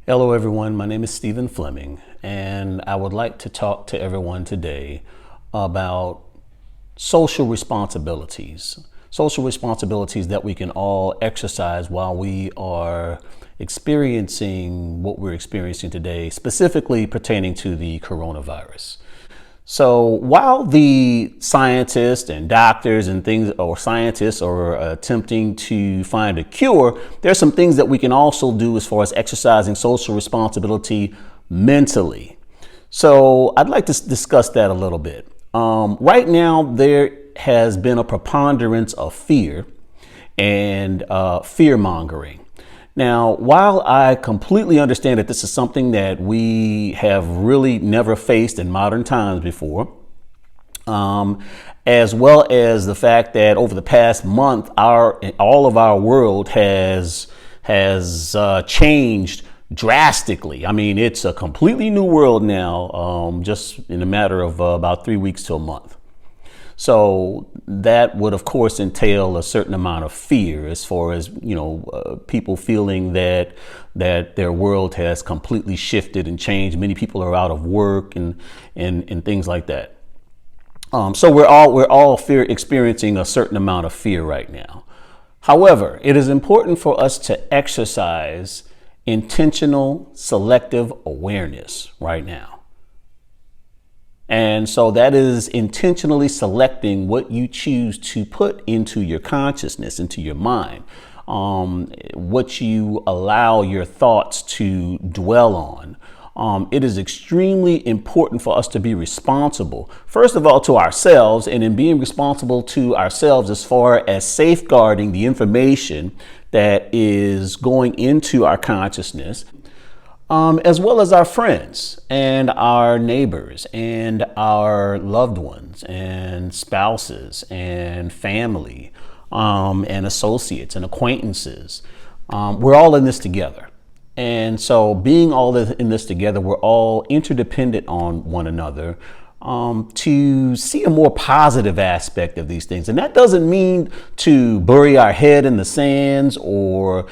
Hello everyone, my name is Stephen Fleming, and I would like to talk to everyone today about social responsibilities. Social responsibilities that we can all exercise while we are experiencing what we're experiencing today, specifically pertaining to the coronavirus. So while the scientists and doctors and things, or scientists are attempting to find a cure, there's some things that we can also do as far as exercising social responsibility mentally. So I'd like to discuss that a little bit. Right now, there has been a preponderance of fear and fear mongering. Now, while I completely understand that this is something that we have really never faced in modern times before, as well as the fact that over the past month, all of our world has changed drastically. I mean, it's a completely new world now, just in a matter of about 3 weeks to a month. So that would, of course, entail a certain amount of fear as far as, people feeling that their world has completely shifted and changed. Many people are out of work and things like that. So we're all experiencing a certain amount of fear right now. However, it is important for us to exercise intentional selective awareness right now. And so that is intentionally selecting what you choose to put into your consciousness, into your mind, what you allow your thoughts to dwell on. It is extremely important for us to be responsible, first of all, to ourselves, and in being responsible to ourselves as far as safeguarding the information that is going into our consciousness, as well as our friends and our neighbors and our loved ones and spouses and family and associates and acquaintances. We're all in this together. And so being all in this together, we're all interdependent on one another to see a more positive aspect of these things. And that doesn't mean to bury our head in the sands or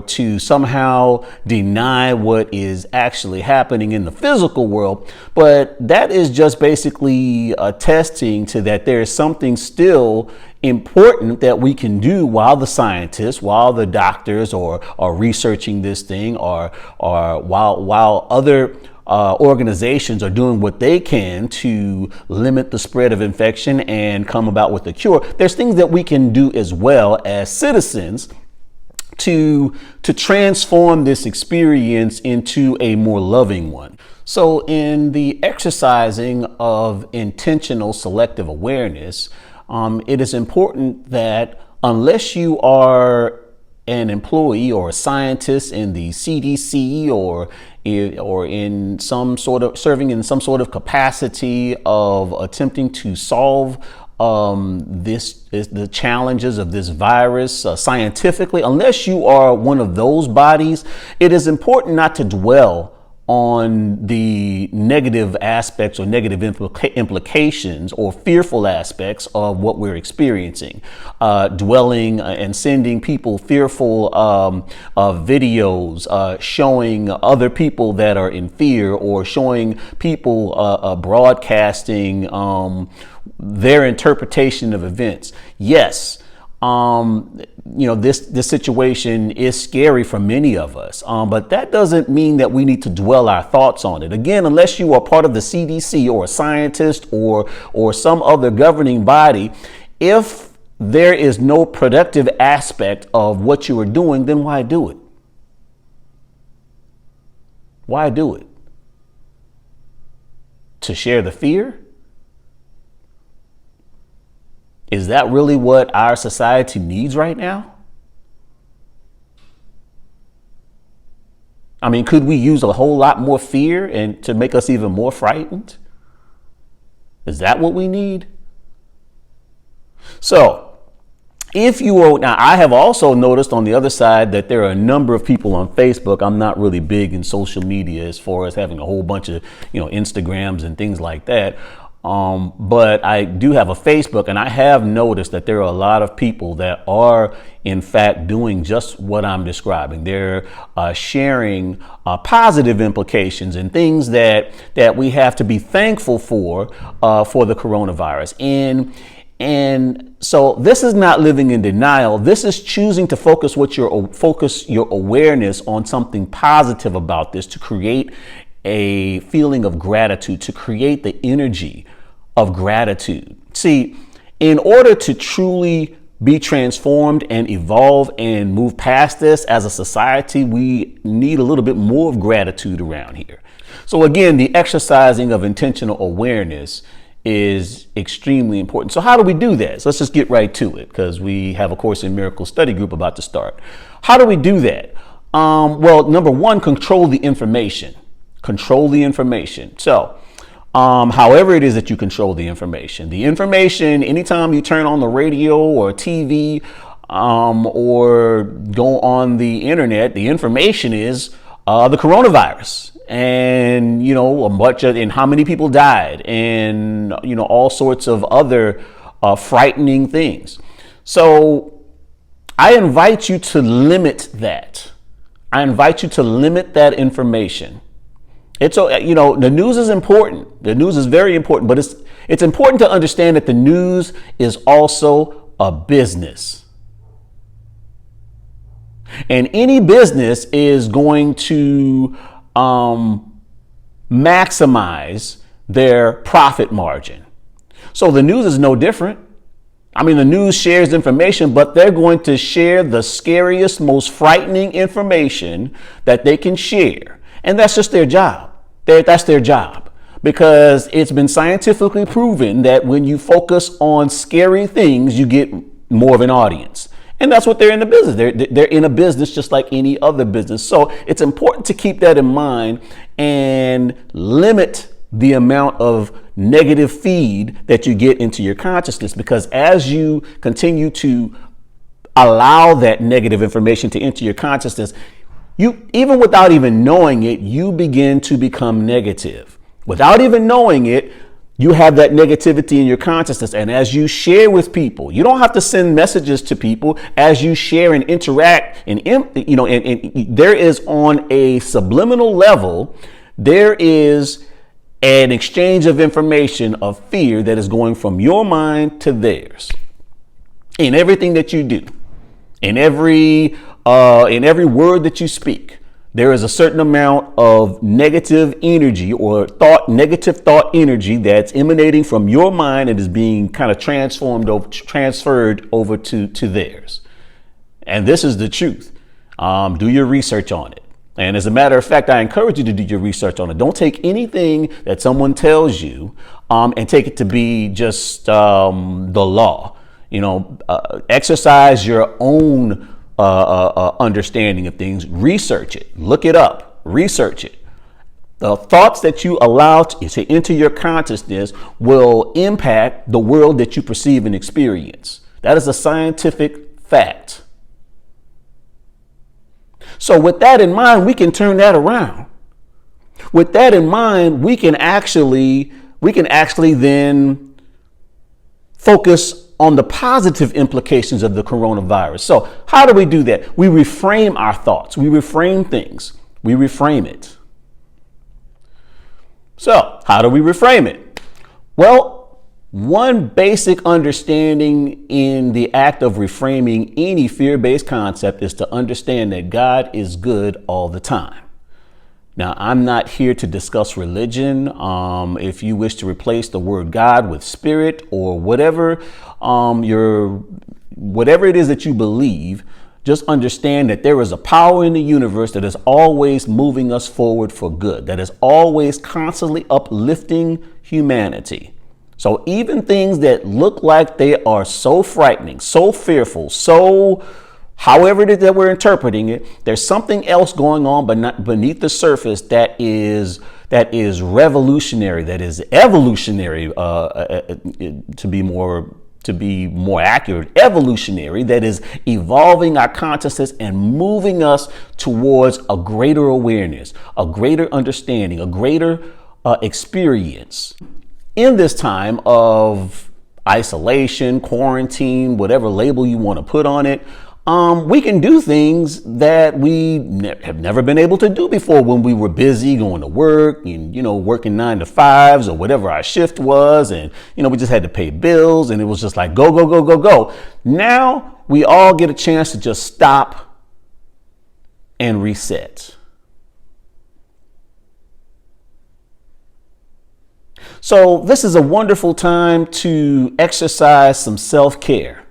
to somehow deny what is actually happening in the physical world. But that is just basically attesting to that there is something still important that we can do while the scientists, while the doctors are researching this thing, or while other organizations are doing what they can to limit the spread of infection and come about with a cure. There's things that we can do as well as citizens to transform this experience into a more loving one. So in the exercising of intentional selective awareness, it is important that unless you are an employee or a scientist in the CDC or in some sort of serving in some sort of capacity of attempting to solve the challenges of this virus scientifically, unless you are one of those bodies, it is important not to dwell on the negative aspects or negative implications or fearful aspects of what we're experiencing, dwelling and sending people fearful videos, showing other people that are in fear, or showing people broadcasting their interpretation of events. Yes. This situation is scary for many of us, but that doesn't mean that we need to dwell our thoughts on it. Again, unless you are part of the CDC or a scientist or some other governing body, if there is no productive aspect of what you are doing, then why do it? Why do it? To share the fear? Is that really what our society needs right now? I mean, could we use a whole lot more fear and to make us even more frightened? Is that what we need? So now I have also noticed on the other side that there are a number of people on Facebook. I'm not really big in social media as far as having a whole bunch of, Instagrams and things like that. But I do have a Facebook, and I have noticed that there are a lot of people that are, in fact, doing just what I'm describing. They're sharing positive implications and things that we have to be thankful for the coronavirus. And so this is not living in denial. This is choosing to focus your awareness on something positive about this, to create a feeling of gratitude, to create the energy of gratitude. See, in order to truly be transformed and evolve and move past this as a society, we need a little bit more of gratitude around here. So again, the exercising of intentional awareness is extremely important. So how do we do that? So let's just get right to it, because we have a Course in Miracles study group about to start. How do we do that? Well, number one, control the information. Control the information. So however it is that you control the information, anytime you turn on the radio or TV or go on the internet, the information is the coronavirus, and and how many people died, and all sorts of other frightening things. So I invite you to limit that. I invite you to limit that information. It's the news is important. The news is very important, but it's important to understand that the news is also a business. And any business is going to maximize their profit margin. So the news is no different. I mean, the news shares information, but they're going to share the scariest, most frightening information that they can share. And that's just their job. That's their job, because it's been scientifically proven that when you focus on scary things, you get more of an audience. And that's what they're in the business. They're in a business just like any other business. So it's important to keep that in mind and limit the amount of negative feed that you get into your consciousness, because as you continue to allow that negative information to enter your consciousness, you, even without even knowing it, you begin to become negative. Without even knowing it, you have that negativity in your consciousness. And as you share with people, you don't have to send messages to people. As you share and interact, and there is, on a subliminal level, there is an exchange of information of fear that is going from your mind to theirs in everything that you do, in every word that you speak. There is a certain amount of negative energy or negative thought energy that's emanating from your mind and is being kind of transferred over to theirs. And this is the truth. Do your research on it. And as a matter of fact, I encourage you to do your research on it. Don't take anything that someone tells you and take it to be just the law. Exercise your own understanding of things. Research it, look it up, research it. The thoughts that you allow to enter your consciousness will impact the world that you perceive and experience. That is a scientific fact. So with that in mind, we can turn that around. With that in mind, we can actually then focus on the positive implications of the coronavirus. So how do we do that? We reframe our thoughts. We reframe things. We reframe it. So how do we reframe it? Well, one basic understanding in the act of reframing any fear-based concept is to understand that God is good all the time. Now, I'm not here to discuss religion. If you wish to replace the word God with spirit or whatever it is that you believe, just understand that there is a power in the universe that is always moving us forward for good, that is always constantly uplifting humanity. So even things that look like they are so frightening, so fearful, so however it is that we're interpreting it, there's something else going on but not beneath the surface that is revolutionary, that is evolutionary, to be more accurate, evolutionary, that is evolving our consciousness and moving us towards a greater awareness, a greater understanding, a greater experience. in this time of isolation, quarantine, whatever label you want to put on it, we can do things that we have never been able to do before when we were busy going to work and, working 9 to 5s or whatever our shift was. And, we just had to pay bills and it was just like, go, go, go, go, go. Now we all get a chance to just stop and reset. So this is a wonderful time to exercise some self-care.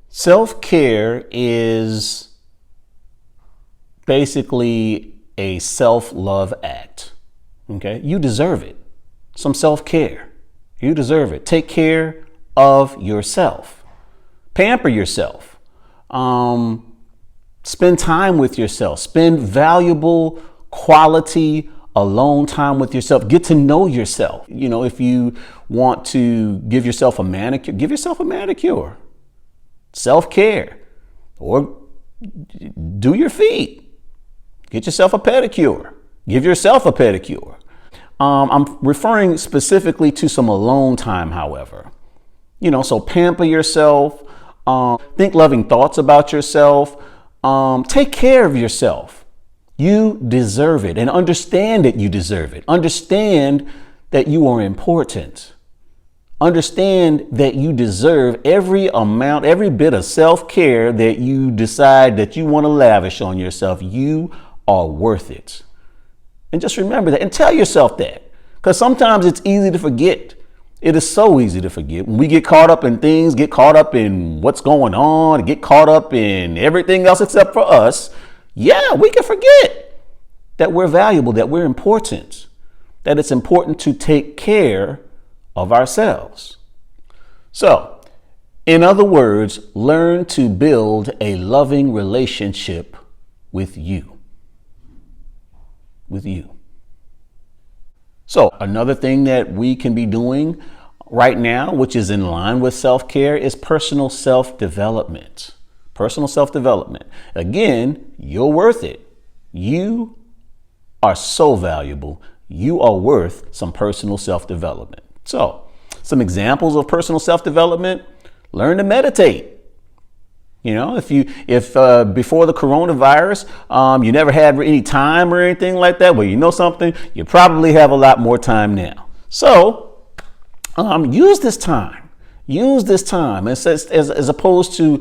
Self-care is basically a self-love act. Okay? You deserve it. Some self-care. You deserve it. Take care of yourself. Pamper yourself. Spend time with yourself. Spend valuable quality alone time with yourself. Get to know yourself. If you want to give yourself a manicure, give yourself a manicure. Self-care. Or do your feet. Get yourself a pedicure. Give yourself a pedicure. I'm referring specifically to some alone time, however. So pamper yourself. Think loving thoughts about yourself. Take care of yourself. You deserve it, and understand that you deserve it. Understand that you are important. Understand that you deserve every amount, every bit of self-care that you decide that you want to lavish on yourself. You are worth it. And just remember that and tell yourself that, because sometimes it's easy to forget. It is so easy to forget when we get caught up in things, get caught up in what's going on, get caught up in everything else except for us. Yeah, we can forget that we're valuable, that we're important, that it's important to take care of ourselves. So, in other words, learn to build a loving relationship with you. With you. So, another thing that we can be doing right now, which is in line with self-care, is personal self-development. Personal self-development. Again, you're worth it. You are so valuable. You are worth some personal self-development. So, some examples of personal self-development: learn to meditate. If before the coronavirus, you never had any time or anything like that, well, you know something, you probably have a lot more time now. So, use this time. Use this time as opposed to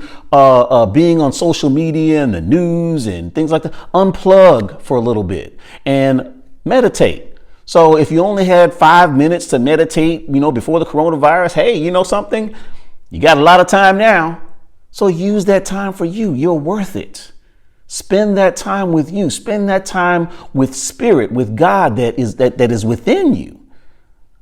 being on social media and the news and things like that. Unplug for a little bit and meditate. So if you only had 5 minutes to meditate, before the coronavirus, hey, something, you got a lot of time now. So use that time for you. You're worth it. Spend that time with you. Spend that time with spirit, with God that is within you.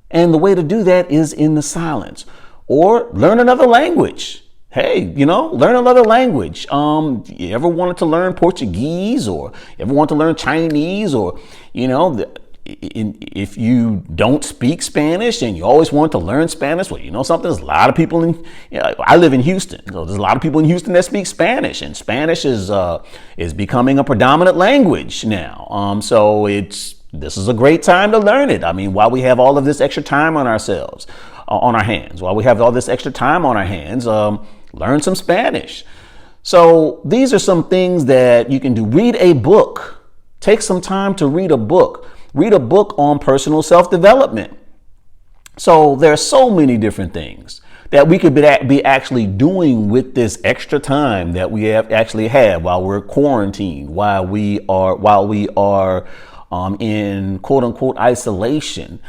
And the way to do that is in the silence. Or learn another language. Hey, learn another language. You ever wanted to learn Portuguese, or ever want to learn Chinese, or, if you don't speak Spanish and you always want to learn Spanish, well, something, there's a lot of people I live in Houston. So there's a lot of people in Houston that speak Spanish, and Spanish is becoming a predominant language now. So this is a great time to learn it. I mean, while we have all of this extra time on ourselves, on our hands, learn some Spanish. So these are some things that you can do. Read a book. Take some time to read a book. Read a book on personal self-development. So there are so many different things that we could be actually doing with this extra time that we have while we're quarantined, while we are in quote unquote isolation.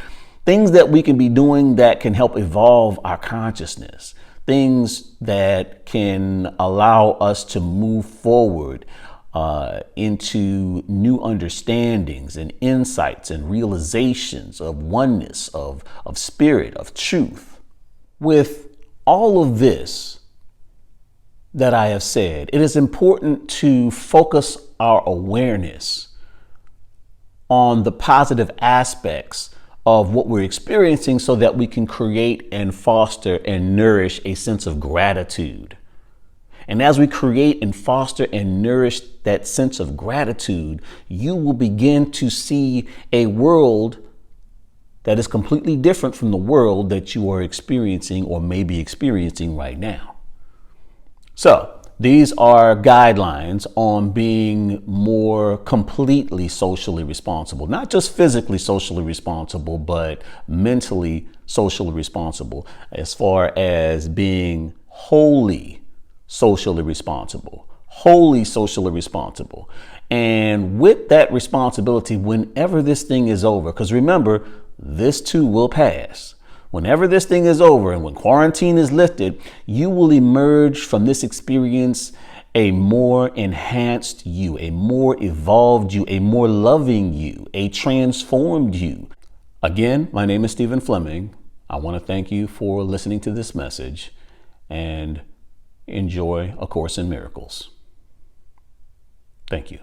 Things that we can be doing that can help evolve our consciousness. Things that can allow us to move forward into new understandings and insights and realizations of oneness, of spirit, of truth. With all of this that I have said, it is important to focus our awareness on the positive aspects of what we're experiencing so that we can create and foster and nourish a sense of gratitude. And as we create and foster and nourish that sense of gratitude, you will begin to see a world that is completely different from the world that you are experiencing or may be experiencing right now. So these are guidelines on being more completely socially responsible, not just physically socially responsible, but mentally socially responsible, as far as being wholly socially responsible, wholly socially responsible. And with that responsibility, whenever this thing is over, because remember, this too will pass. Whenever this thing is over and when quarantine is lifted, you will emerge from this experience a more enhanced you, a more evolved you, a more loving you, a transformed you. Again, my name is Stephen Fleming. I want to thank you for listening to this message and enjoy A Course in Miracles. Thank you.